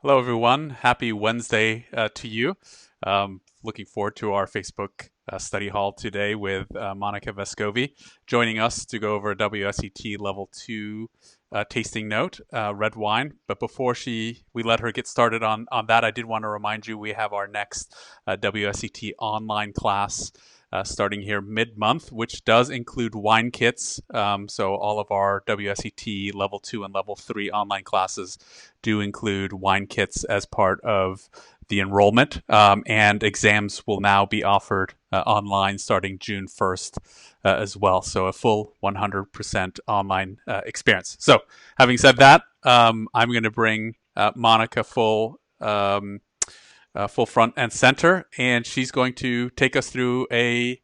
Hello, everyone. Happy Wednesday to you. Looking forward to our Facebook study hall today with Monica Vescovi joining us to go over WSET Level 2 tasting note, red wine. But before we let her get started on that, I did want to remind you we have our next WSET online class starting here mid-month, which does include wine kits. So all of our WSET Level 2 and Level 3 online classes do include wine kits as part of the enrollment, and exams will now be offered online starting June 1st as well. So a full 100% online experience. So having said that, I'm going to bring Monica full front and center, and she's going to take us through a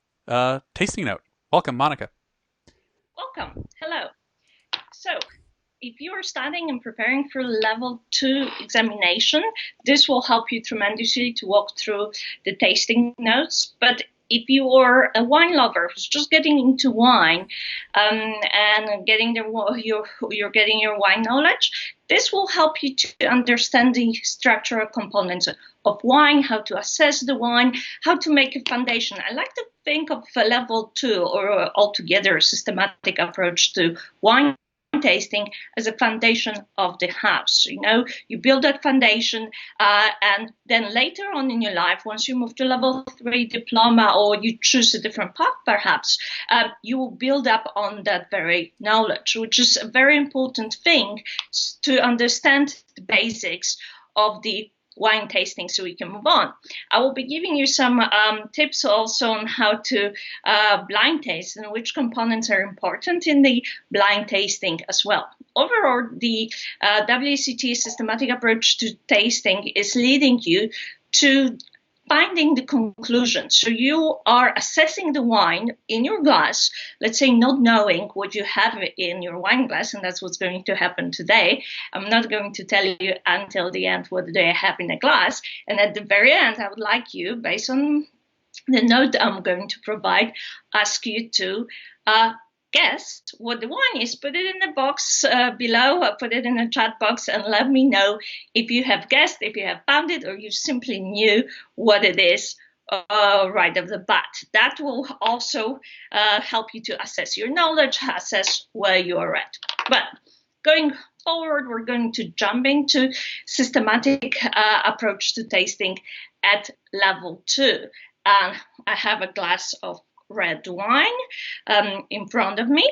tasting note. Welcome, Monica. Welcome. Hello. So, if you are studying and preparing for level 2 examination, this will help you tremendously to walk through the tasting notes. But if you are a wine lover who's just getting into wine and you're getting your wine knowledge, this will help you to understand the structural components of wine, how to assess the wine, how to make a foundation. I like to think of a level 2 or altogether a systematic approach to wine tasting as a foundation of the house. You build that foundation, and then later on in your life, once you move to level 3 diploma or you choose a different path, perhaps, you will build up on that very knowledge, which is a very important thing to understand the basics of the wine tasting so we can move on. I will be giving you some tips also on how to blind taste and which components are important in the blind tasting as well. Overall, the WSET systematic approach to tasting is leading you to finding the conclusion. So you are assessing the wine in your glass, let's say not knowing what you have in your wine glass, and that's what's going to happen today. I'm not going to tell you until the end what do I have in a glass. And at the very end, I would like you, based on the note I'm going to provide, ask you to guess what the wine is. Put it in the box below, put it in the chat box, and let me know if you have guessed, if you have found it, or you simply knew what it is right off the bat. That will also help you to assess your knowledge, assess where you are at. But going forward, we're going to jump into systematic approach to tasting at level 2. And I have a glass of red wine in front of me.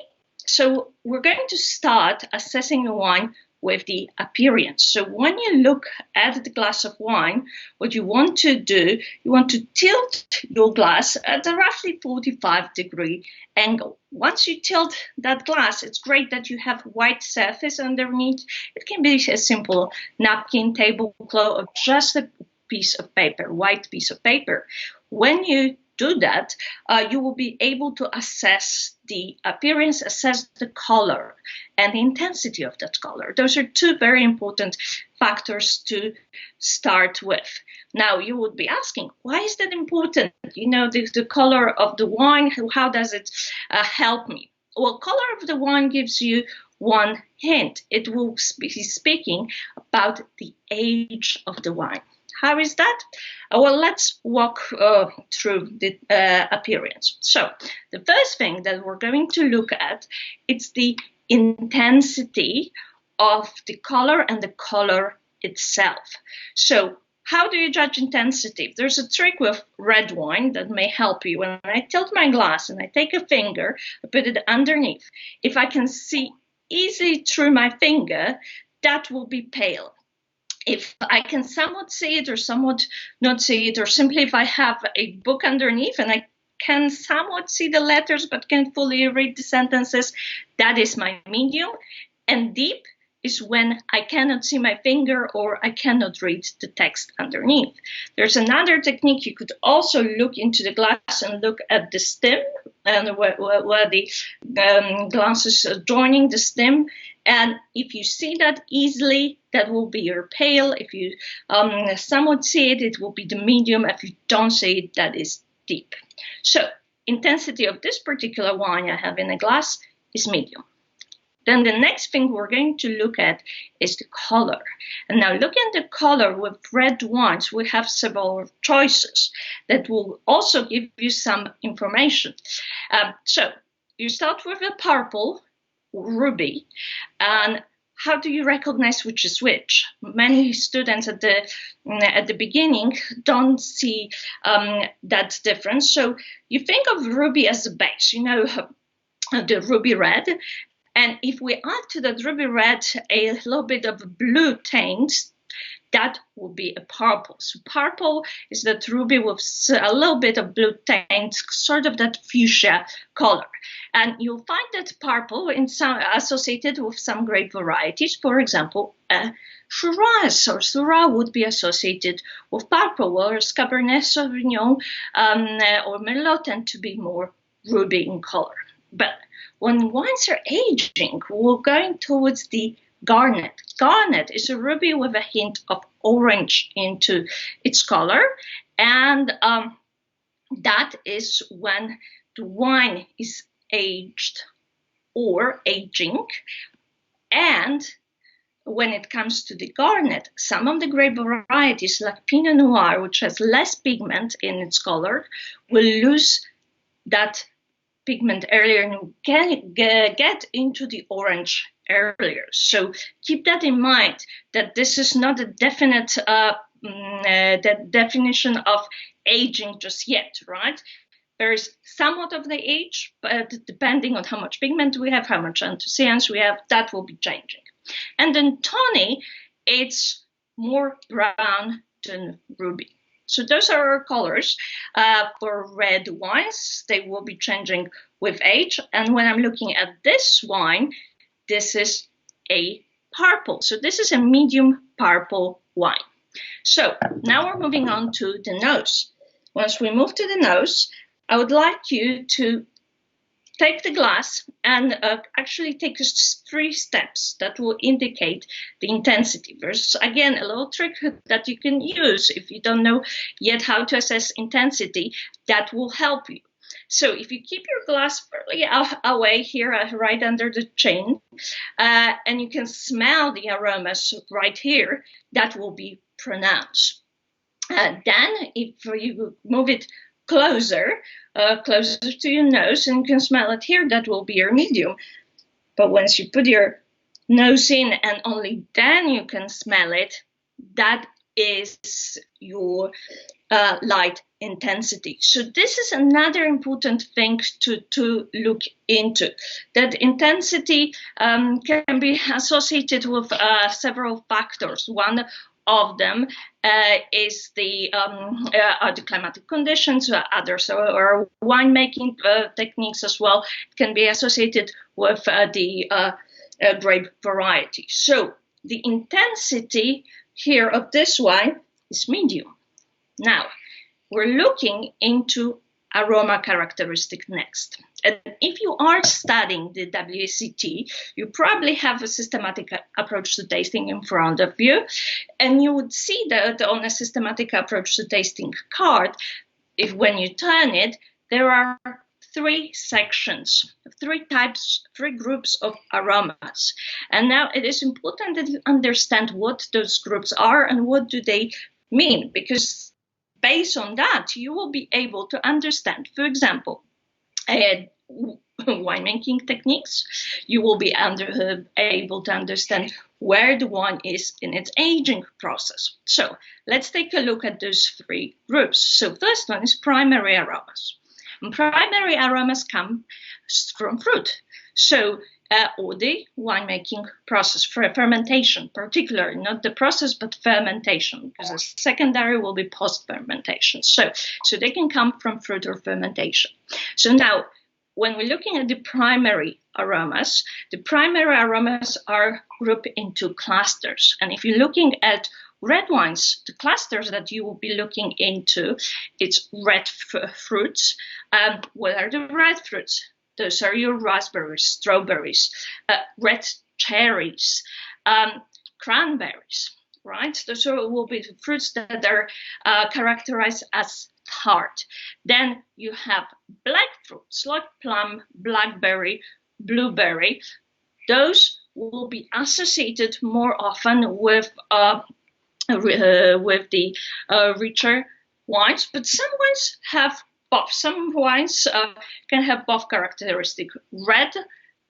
So we're going to start assessing the wine with the appearance. So when you look at the glass of wine, what you want to do, you want to tilt your glass at a roughly 45-degree angle. Once you tilt that glass, it's great that you have white surface underneath. It can be a simple napkin, tablecloth, or just a piece of paper, white piece of paper. When you do that, you will be able to assess the appearance, assess the color, and the intensity of that color. Those are two very important factors to start with. Now, you would be asking, why is that important? The color of the wine, how does it help me? Well, color of the wine gives you one hint. It will be speaking about the age of the wine. How is that? Well, let's walk through the appearance. So the first thing that we're going to look at is the intensity of the color and the color itself. So how do you judge intensity? There's a trick with red wine that may help you. When I tilt my glass and I take a finger, I put it underneath. If I can see easily through my finger, that will be pale. If I can somewhat see it or somewhat not see it, or simply if I have a book underneath and I can somewhat see the letters but can't fully read the sentences, that is my medium. And deep is when I cannot see my finger or I cannot read the text underneath. There's another technique. You could also look into the glass and look at the stem and where the glass is joining the stem. And if you see that easily, that will be your pale. If you somewhat see it, it will be the medium. If you don't see it, that is deep. So intensity of this particular wine I have in a glass is medium. Then the next thing we're going to look at is the color. And now looking at the color with red wines, we have several choices that will also give you some information. So you start with a purple, ruby, and how do you recognize which is which? Many students at the beginning don't see that difference. So you think of ruby as a base, the ruby red. And if we add to that ruby red a little bit of blue tint, that will be a purple. So purple is that ruby with a little bit of blue tint, sort of that fuchsia color. And you'll find that purple associated with some grape varieties. For example, Shiraz or Syrah would be associated with purple, whereas Cabernet Sauvignon or Merlot tend to be more ruby in color. But when wines are aging, we're going towards the garnet. Garnet is a ruby with a hint of orange into its color, and that is when the wine is aged or aging. And when it comes to the garnet, some of the grape varieties like Pinot Noir, which has less pigment in its color, will lose that pigment earlier and get into the orange earlier. So keep that in mind, that this is not a definite that definition of aging just yet, right? There is somewhat of the age, but depending on how much pigment we have, how much anthocyans we have, that will be changing. And then tawny, it's more brown than ruby. So those are our colors for red wines. They will be changing with age. And when I'm looking at this wine, this is a purple. So this is a medium purple wine. So now we're moving on to the nose. Once we move to the nose, I would like you to take the glass and actually take 3 steps that will indicate the intensity. There's, again, a little trick that you can use if you don't know yet how to assess intensity that will help you. So if you keep your glass fairly away here, right under the chin, and you can smell the aromas right here, that will be pronounced. Then if you move it closer to your nose, and you can smell it here, that will be your medium. But once you put your nose in and only then you can smell it, that is your light intensity. So this is another important thing to look into. That intensity can be associated with several factors. One of them is the climatic conditions. Others are winemaking techniques as well. It can be associated with the grape variety. So the intensity here of this wine is medium. Now we're looking into aroma characteristic next. And if you are studying the WSET, you probably have a systematic approach to tasting in front of you. And you would see that on a systematic approach to tasting card, when you turn it, there are 3 sections, 3 groups of aromas. And now it is important that you understand what those groups are and what do they mean, because based on that, you will be able to understand, for example, winemaking techniques. You will be able to understand where the wine is in its aging process. So let's take a look at those 3 groups. So first one is primary aromas. And primary aromas come from fruit. So or the winemaking process, for fermentation, particularly, not the process, but fermentation, because the secondary will be post-fermentation. So they can come from fruit or fermentation. So now, when we're looking at the primary aromas are grouped into clusters. And if you're looking at red wines, the clusters that you will be looking into, it's red fruits. What are the red fruits? Those are your raspberries, strawberries, red cherries, cranberries, right? Those will be the fruits that are characterized as tart. Then you have black fruits like plum, blackberry, blueberry, those will be associated more often with the richer wines, but some wines have both. Some wines can have both characteristic, red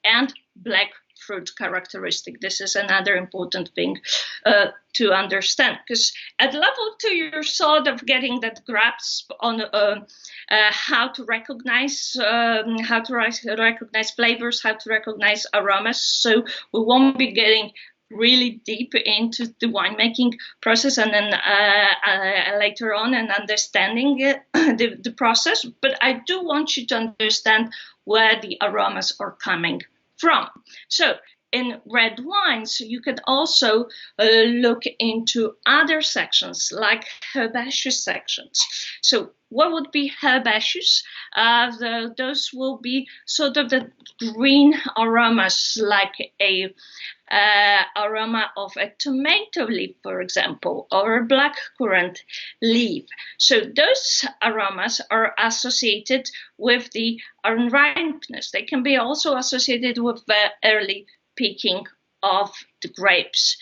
and black fruit characteristic. This is another important thing to understand, because at level 2 you're sort of getting that grasp on how to recognize flavors, how to recognize aromas. So we won't be getting really deep into the winemaking process and then later on and understanding the process. But I do want you to understand where the aromas are coming from. So in red wines, you can also look into other sections like herbaceous sections. So what would be herbaceous? Those will be sort of the green aromas, like a aroma of a tomato leaf, for example, or a blackcurrant leaf. So those aromas are associated with the unripeness. They can be also associated with the early picking of the grapes.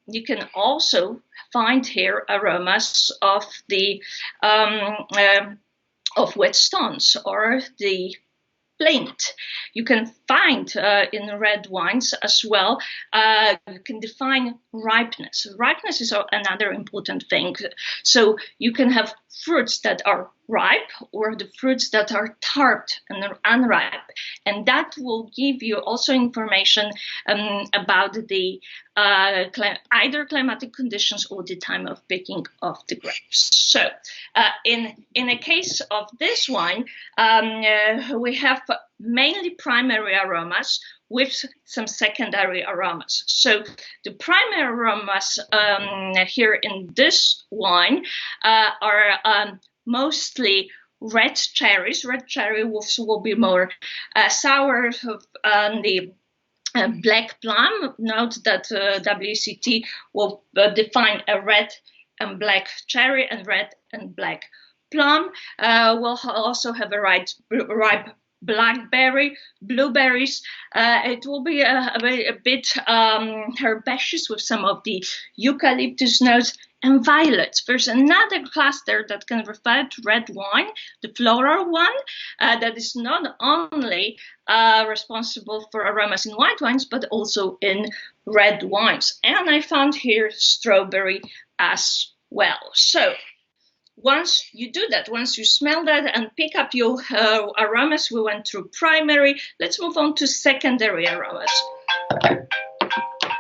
You can also find here aromas of the of wet stones or the flint. You can find in red wines as well, you can define ripeness. Ripeness is another important thing. So you can have fruits that are ripe or the fruits that are tart and unripe. And that will give you also information about the either climatic conditions or the time of picking of the grapes. So in a case of this wine, we have mainly primary aromas with some secondary aromas. So the primary aromas here in this wine are mostly red cherries. Red cherry will be more sour. The black plum. Note that WSET will define a red and black cherry and red and black plum. We'll also have a ripe blackberry, blueberries. It will be a bit herbaceous with some of the eucalyptus notes, and violets. There's another cluster that can refer to red wine, the floral one, that is not only responsible for aromas in white wines, but also in red wines. And I found here strawberry as well. So once you do that, once you smell that and pick up your aromas, we went through primary. Let's move on to secondary aromas.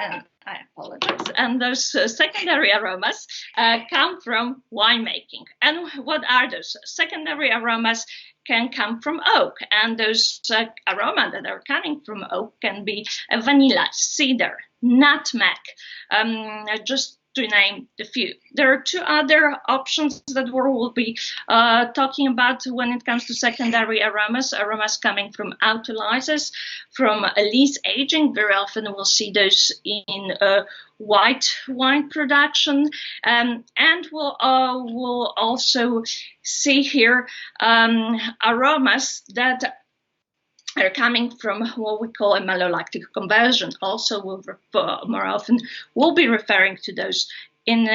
And I apologize. And those secondary aromas come from winemaking. And what are those? Secondary aromas can come from oak. And those aromas that are coming from oak can be vanilla, cedar, nutmeg, just to name the few. There are two other options that we will be talking about when it comes to secondary aromas. Aromas coming from autolysis, from lees aging. Very often we'll see those in white wine production. And we'll also see here aromas that are coming from what we call a malolactic conversion. Also, more often we'll be referring to those in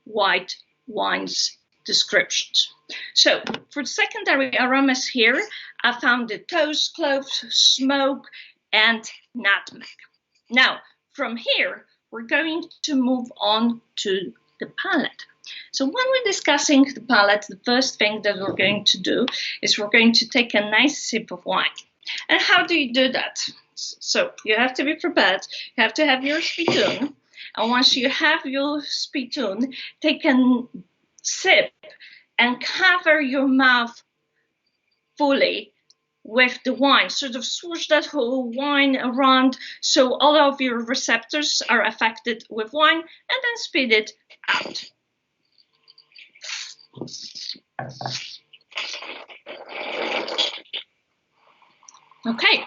white wines descriptions. So for secondary aromas here, I found the toast, cloves, smoke, and nutmeg. Now, from here, we're going to move on to the palate. So when we're discussing the palate, the first thing that we're going to do is we're going to take a nice sip of wine. And how do you do that? So you have to be prepared. You have to have your spittoon. And once you have your spittoon, take a sip and cover your mouth fully with the wine. Sort of swoosh that whole wine around so all of your receptors are affected with wine, and then spit it out. Okay,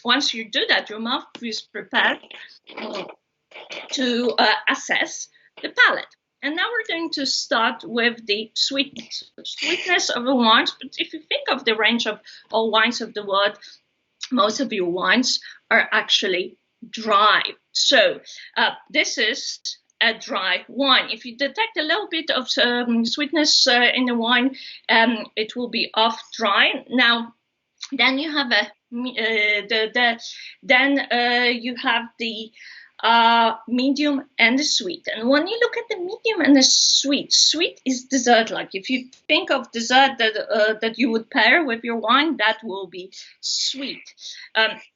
once you do that, your mouth is prepared to assess the palate. And now we're going to start with the sweetness. The sweetness of the wines, but if you think of the range of all wines of the world, most of your wines are actually dry. So this is a dry wine. If you detect a little bit of sweetness in the wine, it will be off dry. Now, then you have you have the medium and the sweet. And when you look at the medium and the sweet, sweet is dessert like. If you think of dessert that you would pair with your wine, that will be sweet.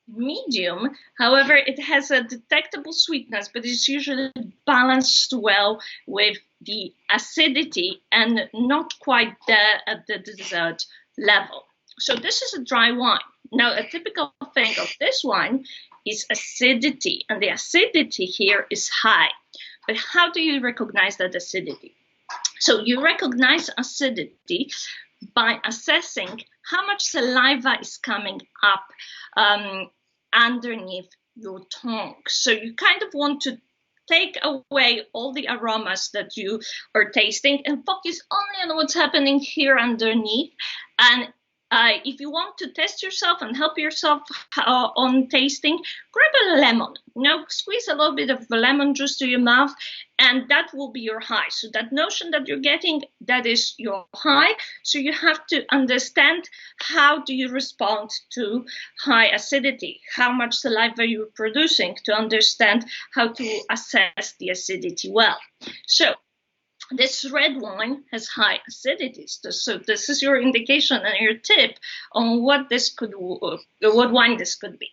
Medium, however, it has a detectable sweetness, but it's usually balanced well with the acidity and not quite there at the dessert level. So this is a dry wine. Now, a typical thing of this wine is acidity, and the acidity here is high. But how do you recognize that acidity? So you recognize acidity by assessing how much saliva is coming up underneath your tongue. So you kind of want to take away all the aromas that you are tasting and focus only on what's happening here underneath. And if you want to test yourself and help yourself on tasting, grab a lemon. Squeeze a little bit of lemon juice to your mouth, and that will be your high. So that notion that you're getting, that is your high. So you have to understand, how do you respond to high acidity? How much saliva you're producing to understand how to assess the acidity well. So this red wine has high acidity, so this is your indication and your tip on what wine this could be.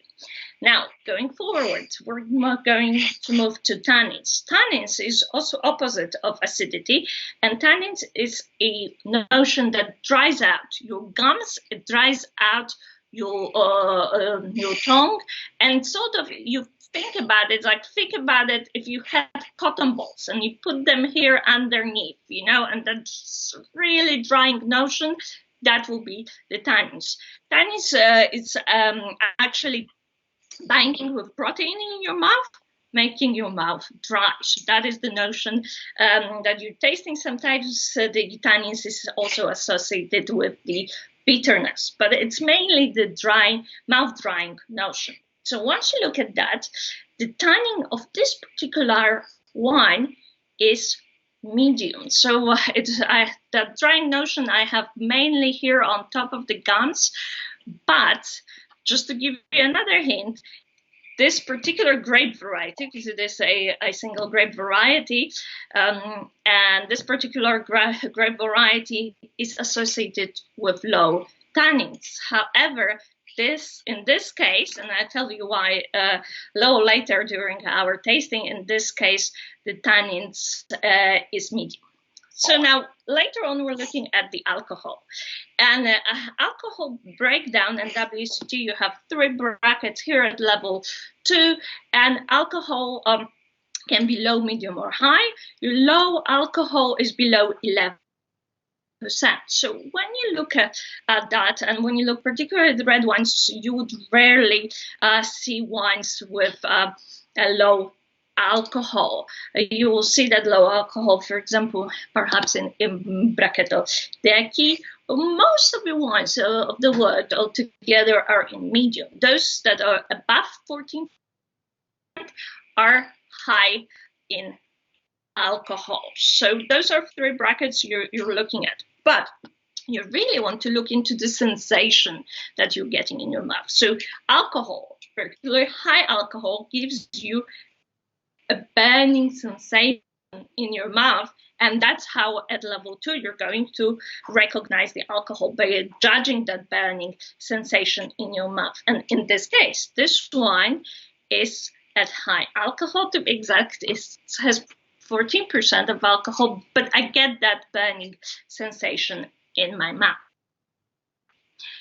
Now, going forward, we're going to move to tannins. Tannins is also opposite of acidity, and tannins is a notion that dries out your gums. It dries out your tongue, and sort of you think about it if you had cotton balls and you put them here underneath, and that's really drying notion. That will be the tannins. Tannins is actually binding with protein in your mouth, making your mouth dry. So that is the notion that you're tasting. Sometimes the tannins is also associated with the bitterness, but it's mainly the mouth drying notion. So once you look at that, the tannin of this particular wine is medium. So that drying notion I have mainly here on top of the gums. But just to give you another hint, this particular grape variety, because it is a single grape variety, and this particular grape variety is associated with low tannins. However, in this case, and I'll tell you why a little later during our tasting, in this case, the tannins is medium. So now, later on, we're looking at the alcohol. And alcohol breakdown in WSET, you have 3 brackets here at level 2, and alcohol can be low, medium, or high. Your low alcohol is below 11%. So when you look at that, and when you look particularly at the red wines, you would rarely see wines with a low alcohol. You will see that low alcohol, for example, perhaps in bracket of Decky. Most of the wines of the world altogether are in medium. Those that are above 14% are high in alcohol. So those are 3 brackets you're looking at. But you really want to look into the sensation that you're getting in your mouth. So alcohol, particularly high alcohol, gives you a burning sensation in your mouth, and that's how at level 2 you're going to recognize the alcohol by judging that burning sensation in your mouth. And in this case, this wine is at high alcohol. To be exact, it has 14% of alcohol, but I get that burning sensation in my mouth.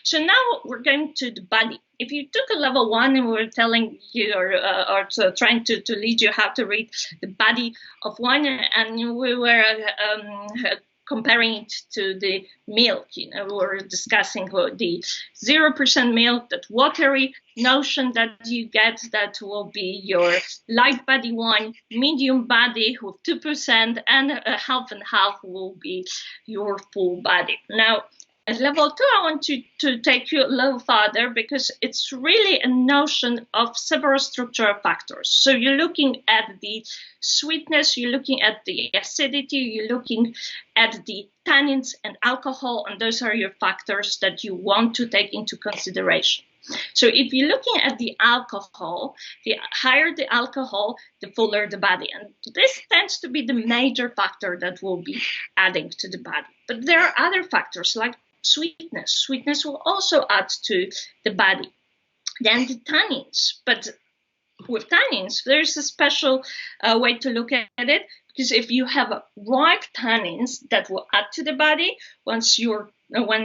So now we're going to the body. If you took a level 1 and we were telling you or trying to lead you how to read the body of wine, and we were comparing it to the milk, we were discussing the 0% milk, that watery notion that you get, that will be your light body wine, medium body with 2%, and half and half will be your full body. Now, at level 2, I want to take you a little further because it's really a notion of several structural factors. So you're looking at the sweetness, you're looking at the acidity, you're looking at the tannins and alcohol, and those are your factors that you want to take into consideration. So if you're looking at the alcohol, the higher the alcohol, the fuller the body. And this tends to be the major factor that will be adding to the body. But there are other factors like sweetness. Sweetness will also add to the body. Then the tannins. But with tannins, there's a special way to look at it, because if you have ripe tannins, that will add to the body. When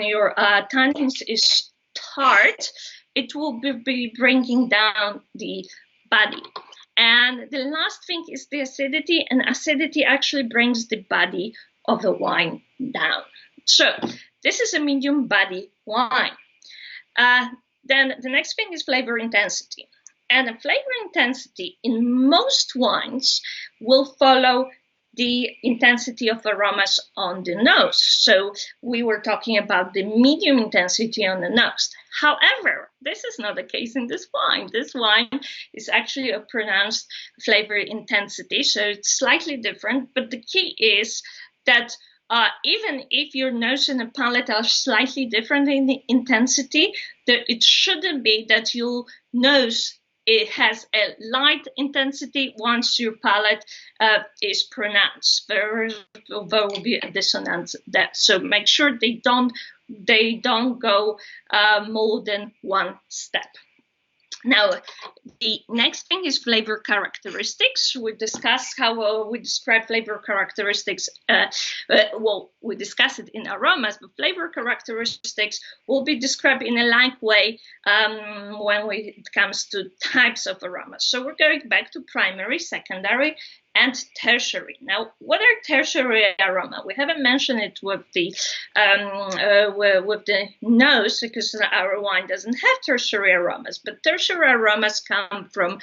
your tannins is tart, it will be bringing down the body. And the last thing is the acidity, and acidity actually brings the body of the wine down. So this is a medium body wine. Then the next thing is flavor intensity. And the flavor intensity in most wines will follow the intensity of aromas on the nose. So we were talking about the medium intensity on the nose. However, this is not the case in this wine. This wine is actually a pronounced flavor intensity, so it's slightly different. But the key is that even if your nose and the palate are slightly different in the intensity, it shouldn't be that your nose it has a light intensity once your palate is pronounced. There will be a dissonance there. So make sure they don't go more than one step. Now, the next thing is flavor characteristics. We discuss how we describe flavor characteristics. We discuss it in aromas, but flavor characteristics will be described in a like way when it comes to types of aromas. So we're going back to primary, secondary, and tertiary. Now, what are tertiary aroma? We haven't mentioned it with the nose because our wine doesn't have tertiary aromas, but tertiary aromas come from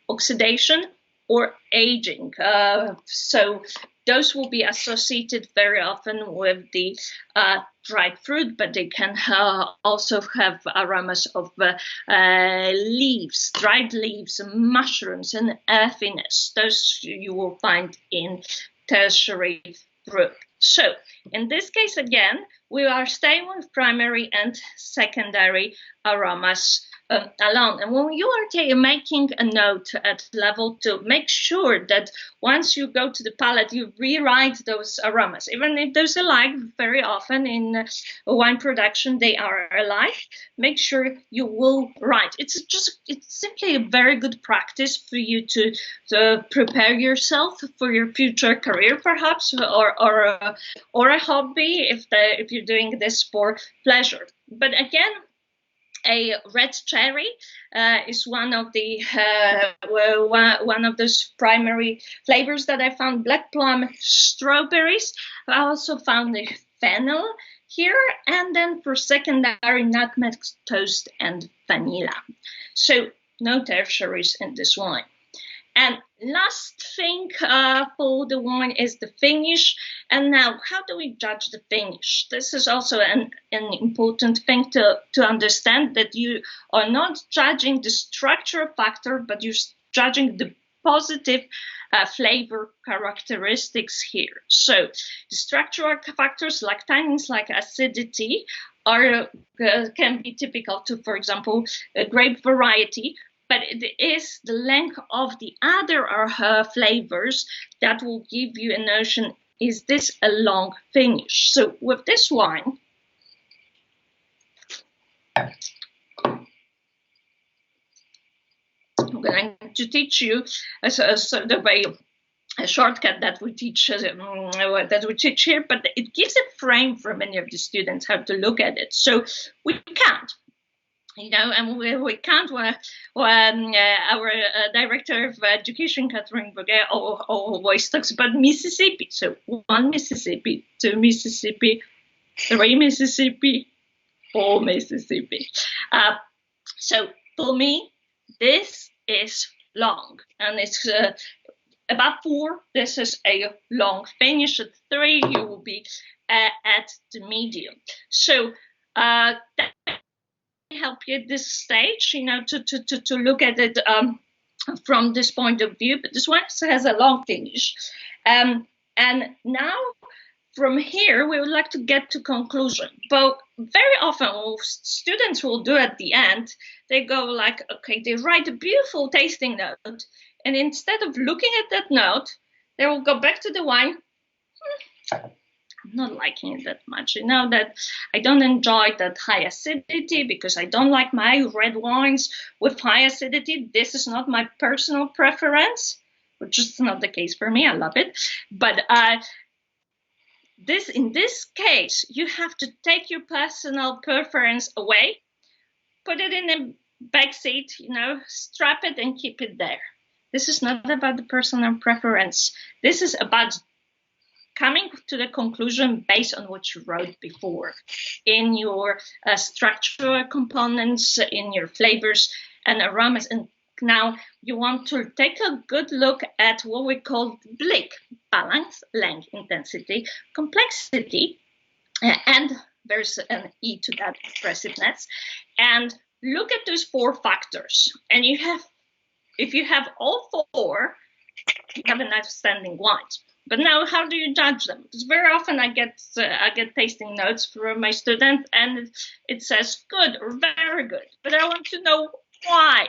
oxidation or aging. So those will be associated very often with the dried fruit, but they can also have aromas of leaves, dried leaves, and mushrooms, and earthiness. Those you will find in tertiary fruit. So in this case, again, we are staying with primary and secondary aromas alone. And when you are making a note at level 2, make sure that once you go to the palate, you rewrite those aromas. Even if those are alike, very often in wine production, they are alike. Make sure you will write. It's simply a very good practice for you to prepare yourself for your future career, perhaps, or a hobby if you're doing this for pleasure. But again, a red cherry is one of those primary flavors that I found. Black plum, strawberries. I also found the fennel here, and then for secondary, nutmeg, toast, and vanilla. So no tertiaries in this wine. And last thing for the wine is the finish. And now, how do we judge the finish? This is also an important thing to understand, that you are not judging the structural factor, but you're judging the positive flavor characteristics here. So the structural factors like tannins, like acidity, can be typical to, for example, a grape variety. But it is the length of the other flavors that will give you a notion, is this a long finish? So with this wine, I'm going to teach you a sort of a shortcut that we teach here, but it gives a frame for many of the students how to look at it. So we can't. And we can't when our director of education, catering, always talks about Mississippi. So 1 Mississippi, 2 Mississippi, 3 Mississippi, 4 Mississippi. So for me, this is long, and it's about 4. This is a long finish. At 3, you will be at the medium. So That help you at this stage, to look at it from this point of view. But this one has a long finish. And now from here, we would like to get to conclusion. But very often what students will do at the end, they go like, okay, they write a beautiful tasting note. And instead of looking at that note, they will go back to the wine. I'm not liking it that much. You know that I don't enjoy that high acidity because I don't like my red wines with high acidity. This is not my personal preference, which is not the case for me. I love it. But in this case, you have to take your personal preference away, put it in the back seat, strap it and keep it there. This is not about the personal preference. This is about coming to the conclusion based on what you wrote before in your structural components, in your flavors and aromas. And now you want to take a good look at what we call BLIC, balance, length, intensity, complexity, and there's an E to that, expressiveness. And look at those 4 factors. And if you have all 4, you have an outstanding wine. But now, how do you judge them? Because very often I get tasting notes from my students, and it says good or very good. But I want to know why.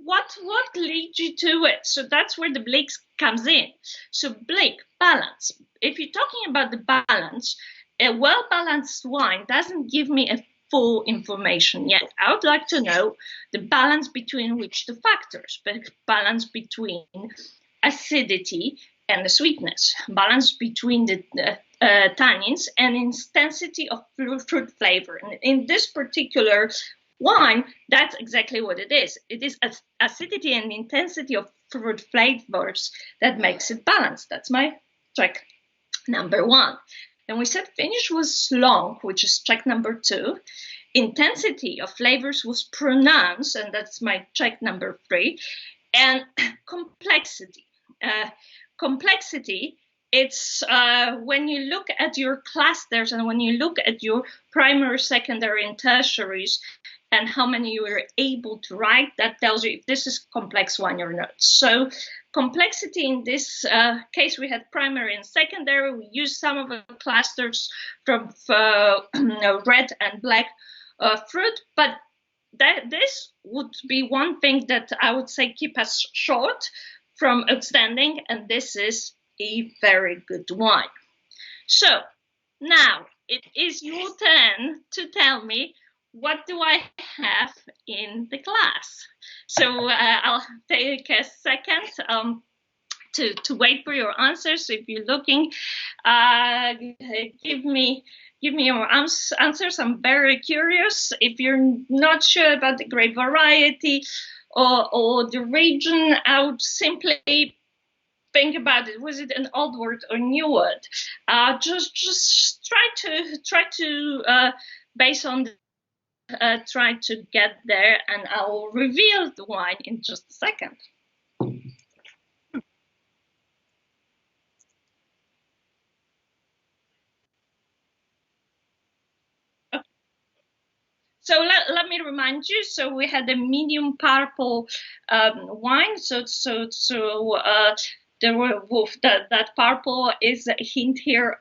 What leads you to it? So that's where the BLIC comes in. So BLIC, balance. If you're talking about the balance, a well-balanced wine doesn't give me a full information yet. I would like to know the balance between which the factors, but balance between acidity and the sweetness, balance between the tannins and intensity of fruit flavor. And in this particular wine, that's exactly what it is. It is acidity and intensity of fruit flavors that makes it balanced. That's my check number 1. And we said finish was long, which is check number 2. Intensity of flavors was pronounced, and that's my check number 3. And complexity. Complexity, it's when you look at your clusters and when you look at your primary, secondary, and tertiaries and how many you were able to write, that tells you if this is complex wine or not. So complexity in this case, we had primary and secondary. We used some of the clusters from red and black fruit, but this would be one thing that I would say keep us short from outstanding, and this is a very good wine. So now it is your turn to tell me, what do I have in the glass? So I'll take a second to wait for your answers. If you're looking, give me your answers. I'm very curious. If you're not sure about the grape variety or the region, I would simply think about it. Was it an old word or new word? Just try to based on try to get there, and I will reveal the wine in just a second. So let me remind you. So we had a medium purple wine. So there were that purple is a hint here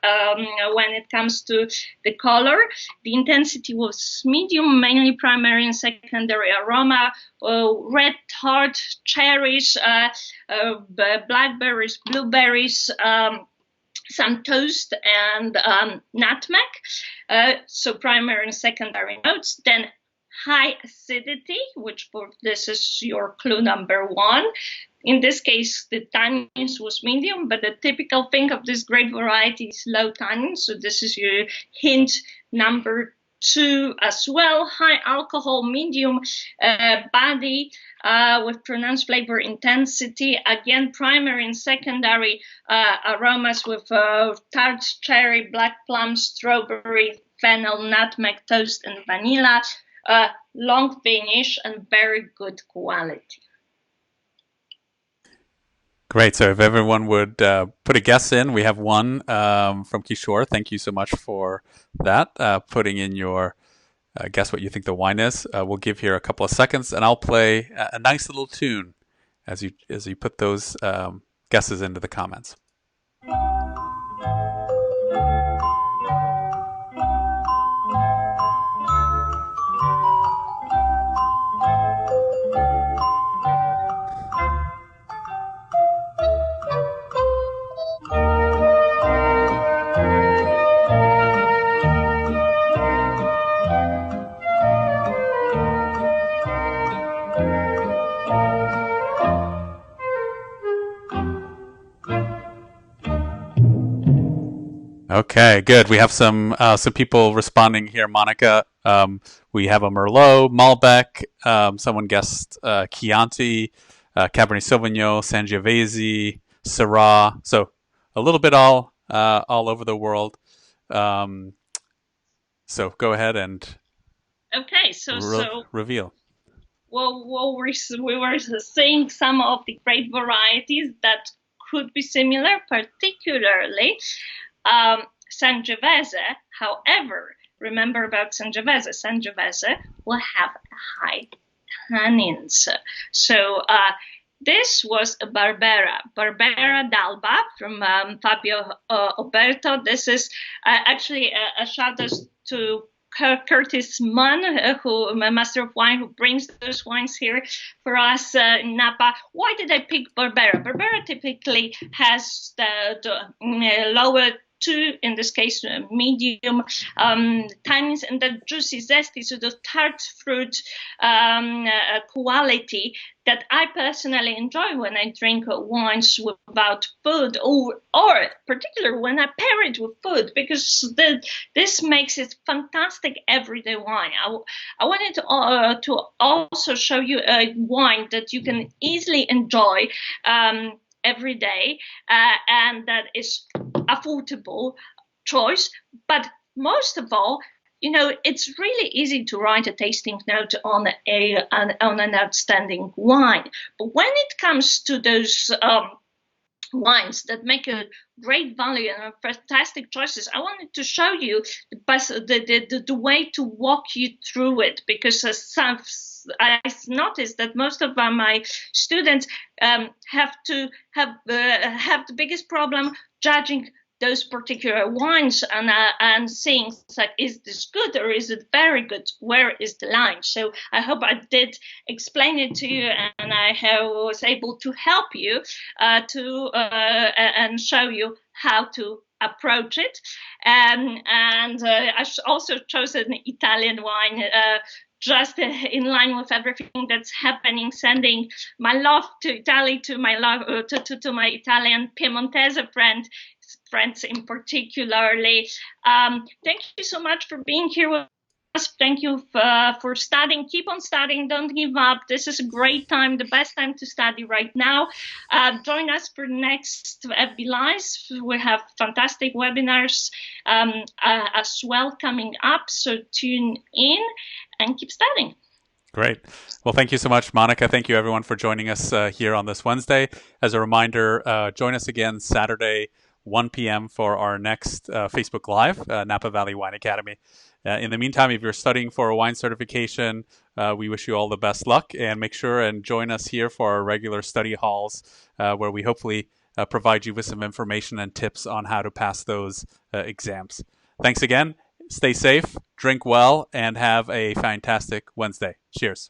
when it comes to the color. The intensity was medium, mainly primary and secondary aroma, red tart, cherries, blackberries, blueberries, some toast and nutmeg. So primary and secondary notes. Then high acidity, which this is your clue number 1. In this case, the tannins was medium, but the typical thing of this grape variety is low tannins. So this is your hint number 2 as well. High alcohol, medium body with pronounced flavor intensity. Again, primary and secondary aromas with tart, cherry, black plum, strawberry, fennel, nutmeg, toast, and vanilla. Long finish and very good quality. Great. So if everyone would put a guess in, we have one from Kishore. Thank you so much for that, putting in your guess what you think the wine is. We'll give here a couple of seconds, and I'll play a nice little tune as you put those guesses into the comments. Okay, good. We have some people responding here. Monica, we have a Merlot, Malbec. Someone guessed Chianti, Cabernet Sauvignon, Sangiovese, Syrah. So a little bit all over the world. So go ahead and reveal. Well, we were seeing some of the grape varieties that could be similar, particularly Sangiovese. However, remember about Sangiovese. Sangiovese will have high tannins. So this was a Barbera d'Alba from Fabio Oberto. This is actually a shout out to Curtis Munn, who a master of wine, who brings those wines here for us in Napa. Why did I pick Barbera? Barbera typically has the lower two, in this case, medium tannins, and the juicy, zesty, so the tart fruit quality that I personally enjoy when I drink wines without food, or particularly when I pair it with food, because this makes it fantastic everyday wine. I wanted to also show you a wine that you can easily enjoy every day, and that is affordable choice. But most of all, it's really easy to write a tasting note on an outstanding wine. But when it comes to those wines that make a great value and fantastic choices, I wanted to show you the way to walk you through it, because I noticed that most of my students have the biggest problem judging those particular wines and seeing like, is this good or is it very good? Where is the line? So I hope I did explain it to you, and I was able to help you and show you how to approach it. And I also chose an Italian wine, just in line with everything that's happening, sending my love to Italy, to my love to my Italian Piemontese friends in particularly. Thank you so much for being here with us. Thank you for studying. Keep on studying. Don't give up. This is a great time, the best time to study right now. Join us for next FB Lives. We have fantastic webinars as well coming up. So tune in and keep studying. Great. Well, thank you so much, Monica. Thank you, everyone, for joining us here on this Wednesday. As a reminder, join us again Saturday, 1 p.m. for our next Facebook Live, Napa Valley Wine Academy. In the meantime, if you're studying for a wine certification, we wish you all the best luck, and make sure and join us here for our regular study halls, where we hopefully provide you with some information and tips on how to pass those exams. Thanks again. Stay safe, drink well, and have a fantastic Wednesday. Cheers.